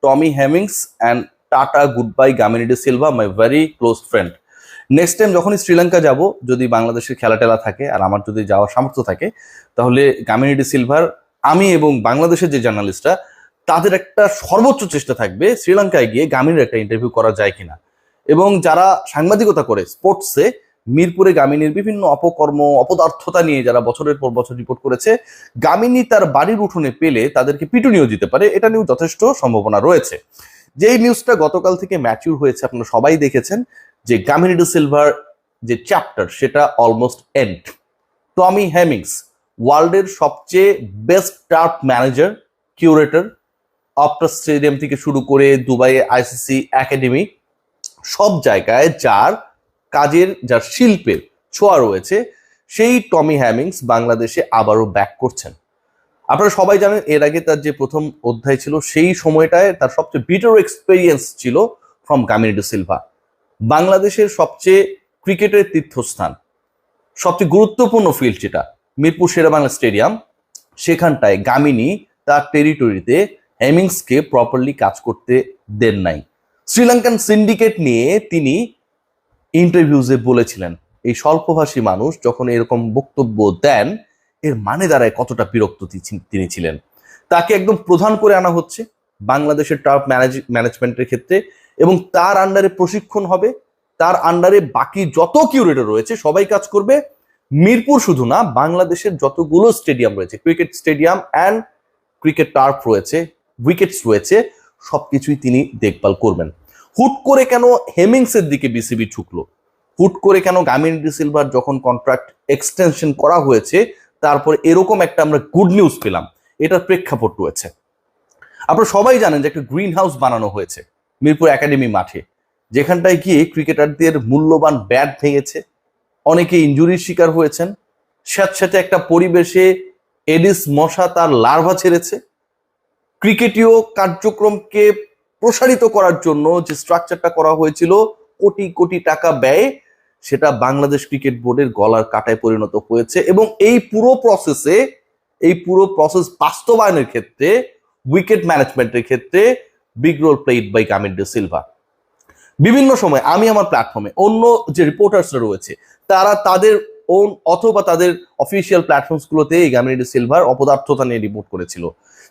Tommy Hemmings and tata good bye Gamini de Silva, my very close friend. Next time যখনই শ্রীলঙ্কা যাব, যদি বাংলাদেশের খেলা টেলা থাকে আর আমার যদি যাওয়ার সামর্থ্য থাকে, তাহলে গামিনী ডি সিলভার আমি এবং বাংলাদেশের যে জার্নালিস্টরা তাদের একটা সর্বোচ্চ চেষ্টা থাকবে শ্রীলঙ্কায় গিয়ে গামিনীর একটা ইন্টারভিউ করা যায় কিনা। এবং যারা সাংবাদিকতা করে স্পোর্টসে, মিরপুরে গামিনীর বিভিন্ন অপকর্ম অপদার্থতা নিয়ে যারা বছরের পর বছর রিপোর্ট করেছে, গামিনী তার বাড়ির উঠোনে পেলে তাদেরকে পিটুনিও দিতে পারে, এটা নিয়েও যথেষ্ট সম্ভাবনা রয়েছে। যেই নিউজটা গতকাল থেকে ম্যাচিউর হয়েছে, আপনারা সবাই দেখেছেন যে গামিনী ডি সিলভার যে চ্যাপ্টার সেটা অলমোস্ট এন্ড। টমি হেমিংস ওয়ার্ল্ডের সবচেয়ে best turf manager, curator, Optus stadium থেকে শুরু করে দুবাইয়ে আইসিসি একাডেমি, সব জায়গায় যার কাজের যার শিল্পের ছোঁয়া রয়েছে, সেই টমি হ্যামিংস বাংলাদেশে আবারও ব্যাক করছেন। আপনারা সবাই জানেন এর আগে তার যে প্রথম অধ্যায় ছিল সেই সময়টায় তার সবচেয়ে বিটার এক্সপেরিয়েন্স ছিল ফ্রম গামিনী ডি সিলভা। বাংলাদেশের সবচেয়ে ক্রিকেটের তীর্থস্থান, সবচেয়ে গুরুত্বপূর্ণ ফিল্ড যেটা মিরপুর শেরেবাংলা স্টেডিয়াম, সেখানটায় গামিনী তার টেরিটরিতে হেমিংসকে প্রপারলি কাজ করতে দেন নাই। শ্রীলঙ্কান সিন্ডিকেট নিয়ে তিনি ইন্টারভিউজে বলেছিলেন, এই স্বল্পভাষী মানুষ যখন এরকম বক্তব্য দেন এর মানে দাঁড়ায় কতটা বিরক্ত তিনি ছিলেন। তাকে একদম প্রধান করে আনা হচ্ছে বাংলাদেশের টার্ফ ম্যানেজমেন্টের ক্ষেত্রে, এবং তার আন্ডারে প্রশিক্ষণ হবে, তার আন্ডারে বাকি যত কিউরেটর রয়েছে সবাই কাজ করবে। মিরপুর শুধু না, বাংলাদেশের যতগুলো স্টেডিয়াম রয়েছে, cricket stadium and cricket turf রয়েছে, উইকেটস রয়েছে, সবকিছুই তিনি দেখভাল করবেন। হুট করে কেন হেমিংসের দিকে বিসিবি ঝুঁকলো? হুট করে কেন গামিনী ডি সিলভার যখন কন্ট্রাক্ট এক্সটেনশন করা হয়েছে তারপর এরকম একটা আমরা গুড নিউজ পেলাম? এটার প্রেক্ষাপট রয়েছে। আপনারা সবাই জানেন যে একটা গ্রিন হাউস বানানো হয়েছে মিরপুর একাডেমি মাঠে, যেখানটায় গিয়ে ক্রিকেটারদের মূল্যবান ব্যাট ভেঙেছে, অনেকে ইনজুরির শিকার হয়েছেন, স্যাঁতস্যাঁতে একটা পরিবেশে এডিস মশা তার লার্ভা ছেড়েছে। ক্রিকেটীয় কার্যক্রমকে প্রসারিত করার জন্য যে স্ট্রাকচারটা করা হয়েছিল কোটি কোটি টাকা ব্যয়ে, সেটা বাংলাদেশ ক্রিকেট বোর্ডের গলার কাটায় পরিণত হয়েছে। এবং এই পুরো প্রসেস বাস্তবায়নের ক্ষেত্রে, উইকেট ম্যানেজমেন্টের ক্ষেত্রে big role played by Gamini de Silva. বিভিন্ন সময় আমি আমার প্ল্যাটফর্মে অন্য যে রিপোর্টার্সরা রয়েছে তারা তাদের ওন অথবা তাদের অফিসিয়াল প্ল্যাটফর্মসগুলোতে এই গামিনী ডি সিলভার অপদার্থতা নিয়ে রিপোর্ট করেছিল।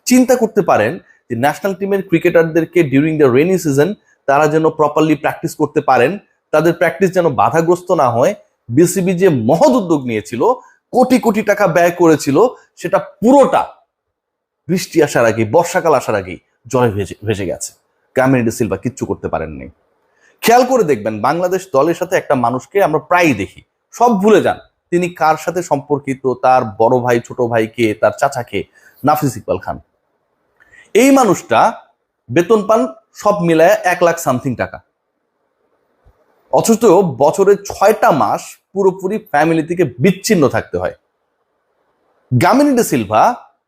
চিন্তা করতে পারেন যে ন্যাশনাল টিমের ক্রিকেটারদেরকে ডিউরিং দ্য রেনি সিজন তারা যেন প্রপারলি প্র্যাকটিস করতে পারেন, তাদের প্র্যাকটিস যেন বাধাগ্রস্ত না হয়, বিসিবি যে মহৎ উদ্যোগ নিয়েছিল, কোটি কোটি টাকা ব্যয় করেছিল, সেটা পুরোটা বৃষ্টি আসার আগে, বর্ষাকাল আসার আগেই জলে ভেসে গেছে। গামিনী ডি সিলভা কিচ্ছু করতে পারেননি। খেয়াল করে দেখবেন বাংলাদেশ দলের সাথে একটা মানুষকে আমরা প্রায়ই দেখি, সব ভুলে যান তিনি কার সাথে সম্পর্কিত, তার বড় ভাই, ছোট ভাইকে, তার চাচাকে, নাফিস ইকবাল খান। এই মানুষটা বেতন পান সব মিলায় 1 লাখ সামথিং টাকা, অথচ বছরের 6টা মাস পুরোপুরি ফ্যামিলি থেকে বিচ্ছিন্ন থাকতে হয়। গামিনী ডি সিলভা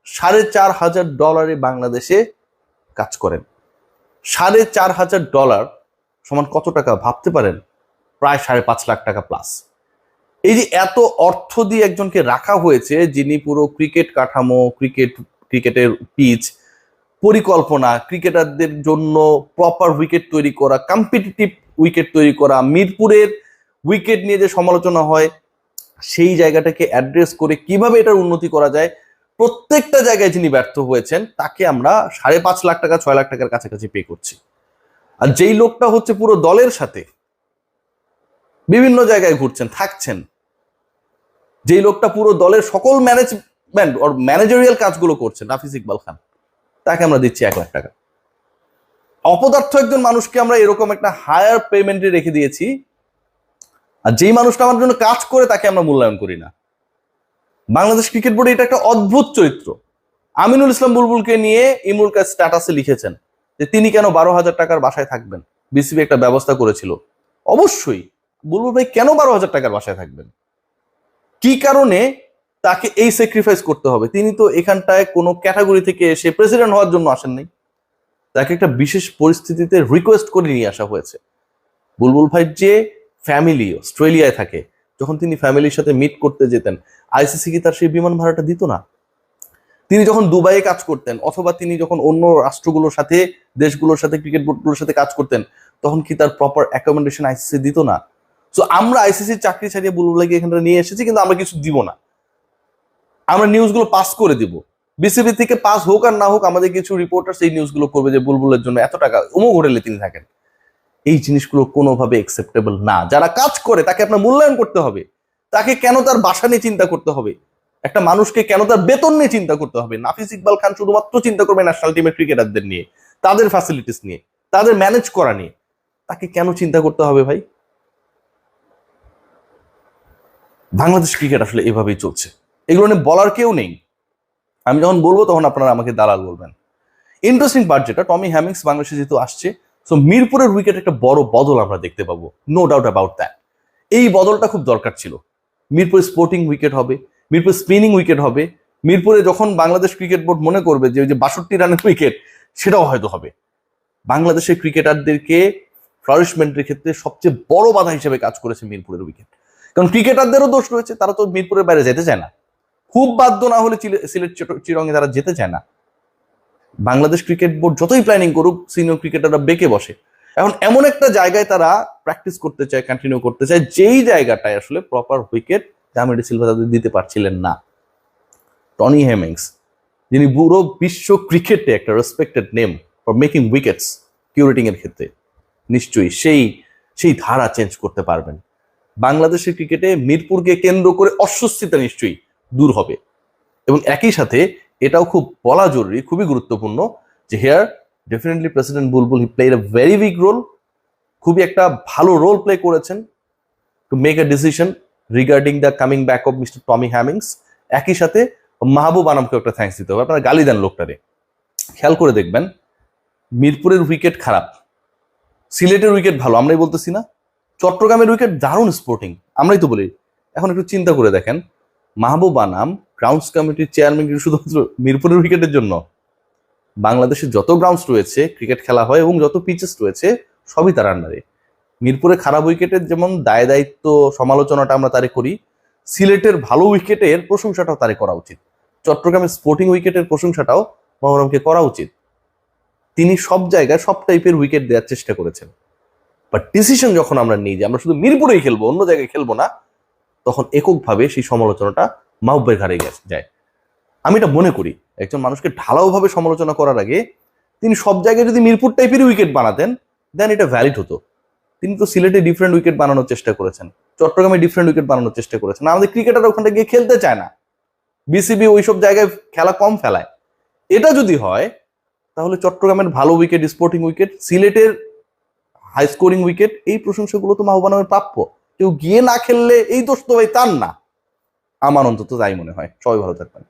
$4,500 বাংলাদেশে কাজ করেন। $4,500 সমান কত টাকা ভাবতে পারেন? প্রায় 5.5 লাখ টাকা প্লাস। এই যে এত অর্থ দিয়ে একজনকে রাখা হয়েছে, যিনি পুরো ক্রিকেট কাঠামো, ক্রিকেটের পিচ পরিকল্পনা, ক্রিকেটারদের জন্য প্রপার উইকেট তৈরি করা, কম্পিটিটিভ উইকেট তৈরি করা, মিরপুরের উইকেট নিয়ে যে সমালোচনা হয় সেই জায়গাটাকে অ্যাড্রেস করে কিভাবে এটার উন্নতি করা যায়, প্রত্যেকটা জায়গায় যিনি ব্যর্থ হয়েছেন তাকে আমরা 5.5 লাখ টাকা, 6 লাখ টাকার কাছাকাছি পে করছি। আর যেই লোকটা হচ্ছে পুরো দলের সাথে বিভিন্ন জায়গায় ঘুরছেন, থাকছেন, যেই লোকটা পুরো দলের সকল ম্যানেজমেন্ট আর ম্যানেজারিয়াল কাজগুলো করছেন, নাফিস ইকবাল খান, তাকে আমরা দিচ্ছি 1 লাখ টাকা। অপদার্থ একজন মানুষকে আমরা এরকম একটা হায়ার পেমেন্টে রেখে দিয়েছি, আর যেই মানুষটা আমার জন্য কাজ করে তাকে আমরা মূল্যায়ন করি না। বাংলাদেশ ক্রিকেট বোর্ডে এটা একটা অদ্ভুত চরিত্র। আমিনুল ইসলাম বুলবুলকে নিয়ে ইমরুল কায়েস স্ট্যাটাসে লিখেছেন যে তিনি কেন 12,000 টাকার বাসায় থাকবেন, বিসিবি একটা ব্যবস্থা করেছিল। অবশ্যই বুলবুল ভাই কেন 12,000 টাকার বাসায় থাকবেন, কি কারণে তাকে এই স্যাক্রিফাইস করতে হবে? তিনি তো এখানটায় কোনো ক্যাটাগরি থেকে এসে প্রেসিডেন্ট হওয়ার জন্য আসেননি, তাকে একটা বিশেষ পরিস্থিতিতে রিকোয়েস্ট করে নিয়ে আসা হয়েছে। বুলবুল ভাইয়ের যে ফ্যামিলি অস্ট্রেলিয়ায় থাকে, যখন তিনি ফ্যামিলির সাথে মিট করতে যেতেন, আইসিসি কি তার সেই বিমান ভাড়াটা দিত না? তিনি যখন দুবাইয়ে কাজ করতেন অথবা তিনি যখন অন্য রাষ্ট্রগুলোর সাথে, দেশগুলোর সাথে, ক্রিকেট বোর্ডগুলোর সাথে কাজ করতেন, তখন কি তার প্রপার অ্যাকোমোডেশন আইসিসি দিত না? সো আমরা আইসিসির চাকরি ছাড়িয়ে বুলবুলকে এখানে নিয়ে এসেছি, কিন্তু আমরা কিছু দিব না, আমরা নিউজগুলো পাস করে দিব। বিসিবি থেকে পাস হোক আর না হোক, আমাদের কিছু রিপোর্টার এই নিউজগুলো করবে যে বুলবুলের জন্য এত টাকা, অমুক হোটেলে তিনি থাকেন। এই জিনিসগুলো কোনোভাবে একসেপ্টেবল না। যারা কাজ করে তাকে আপনার মূল্যায়ন করতে হবে। তাকে কেন তার বাসা নিয়ে চিন্তা করতে হবে? একটা মানুষকে কেন তার বেতন নিয়ে চিন্তা করতে হবে? নাফিস ইকবাল খান শুধুমাত্র চিন্তা করবে ন্যাশনাল টিমের ক্রিকেটারদের নিয়ে, তাদের ফ্যাসিলিটিস নিয়ে, তাদের ম্যানেজ করা নিয়ে। তাকে কেন চিন্তা করতে হবে ভাই? বাংলাদেশ ক্রিকেট আসলে এভাবেই চলছে, এগুলো নিয়ে বলার কেউ নেই। আমি যখন বলবো তখন আপনারা আমাকে দালাল বলবেন। ইন্টারেস্টিং পার্ট যেটা, টমি হ্যামিংস বাংলাদেশে যেহেতু আসছে, সো মিরপুরের উইকেট একটা বড় বদল আমরা দেখতে পাবো, নো ডাউট অ্যাবাউট দ্যাট। এই বদলটা খুব দরকার ছিল। মিরপুর স্পোর্টিং উইকেট হবে, মিরপুর স্পিনিং উইকেট হবে। মিরপুরে যখন বাংলাদেশ ক্রিকেট বোর্ড মনে করবে যে ওই যে 62 রানের উইকেট, সেটাও হয়তো হবে। বাংলাদেশের ক্রিকেটারদেরকে ফ্লারিশমেন্টের ক্ষেত্রে সবচেয়ে বড় বাধা হিসেবে কাজ করেছে মিরপুরের উইকেট। কারণ ক্রিকেটারদেরও দোষ রয়েছে, তারা তো মিরপুরের বাইরে যেতে চায় না, খুব বাধ্য না হলে সিলেট চিরঙে তারা যেতে চায় না। বাংলাদেশ ক্রিকেট বোর্ড যতই প্ল্যানিং করুক, সিনিয়র ক্রিকেটাররা বেঁকে বসে। এখন এমন একটা জায়গায় তারা প্র্যাকটিস করতে চায়, কন্টিনিউ করতে চায়, যেই জায়গাটায় আসলে প্রপার উইকেট জামি ডি সিলভা তাদের দিতে পারছিলেন না। টনি হেমিংস, যিনি পুরো বিশ্ব ক্রিকেটে একটা respected name for making wickets, curating এর ক্ষেত্রে, নিশ্চয়ই সেই ধারা চেঞ্জ করতে পারবেন। বাংলাদেশের ক্রিকেটে মিরপুরকে কেন্দ্র করে অস্বস্তিতা নিশ্চয়ই দূর হবে। এবং একই সাথে এটাও খুব বলা জরুরি, খুবই গুরুত্বপূর্ণ যে here definitely president Bulbul he played a very big role, খুবই একটা ভালো রোল প্লে করেছেন to make a decision regarding the coming back of mister Tommy Hemmings. একই সাথে মাহবুব আনামকে একটা থ্যাঙ্কস দিতে হবে। আপনারা গালি দেন লোকটারে, খেয়াল করে দেখবেন মিরপুরের উইকেট খারাপ, সিলেটের উইকেট ভালো, আমরাই বলতেছি না? চট্টগ্রামের উইকেট দারুণ স্পোর্টিং, আমরাই তো বলি। এখন একটু চিন্তা করে দেখেন, মাহবুব আনাম গ্রাউন্ডস কমিটির চেয়ারম্যান কিন্তু শুধুমাত্র মিরপুরের উইকেটের জন্য। বাংলাদেশে যত গ্রাউন্ডস রয়েছে ক্রিকেট খেলা হয় এবং যত পিচেস রয়েছে সবই তার আন্ডারে। মিরপুরে খারাপ উইকেটের যেমন দায় দায়িত্ব সমালোচনাটা আমরা তারে করি, সিলেটের ভালো উইকেটের প্রশংসাটাও তারে করা উচিত। চট্টগ্রামের স্পোর্টিং উইকেটের প্রশংসাটাও মহরমকে করা উচিত। তিনি সব জায়গায় সব টাইপের উইকেট দেওয়ার চেষ্টা করেছেন। বাট ডিসিশন যখন আমরা নিই যে আমরা শুধু মিরপুরেই খেলবো, অন্য জায়গায় খেলবো না, তখন এককভাবে সেই সমালোচনাটা মাহবুবের ঘাড়ে যায়। আমি এটা মনে করি, একজন মানুষকে ঢালাওভাবে সমালোচনা করার আগে তিনি সব জায়গায় যদি মিরপুর টাইপের উইকেট বানাতেন, দেন এটা ভ্যালিড হতো। তিনি তো সিলেটে ডিফারেন্ট উইকেট বানানোর চেষ্টা করেছেন, চট্টগ্রামে ডিফারেন্ট উইকেট বানানোর চেষ্টা করেছেন। আমাদের ক্রিকেটার ওখানে গিয়ে খেলতে চায় না, বিসিবি ওইসব জায়গায় খেলা কম ফেলায়। এটা যদি হয় তাহলে চট্টগ্রামের ভালো উইকেট, স্পোর্টিং উইকেট, সিলেটের হাই স্কোরিং উইকেট, এই প্রশংসাগুলো তো মাহবুব আনামের প্রাপ্য। কেউ গিয়ে না খেললে এই দোষ তো ভাই তার না, আমার অন্তত তাই মনে হয়। সবাই ভালো থাকবেন।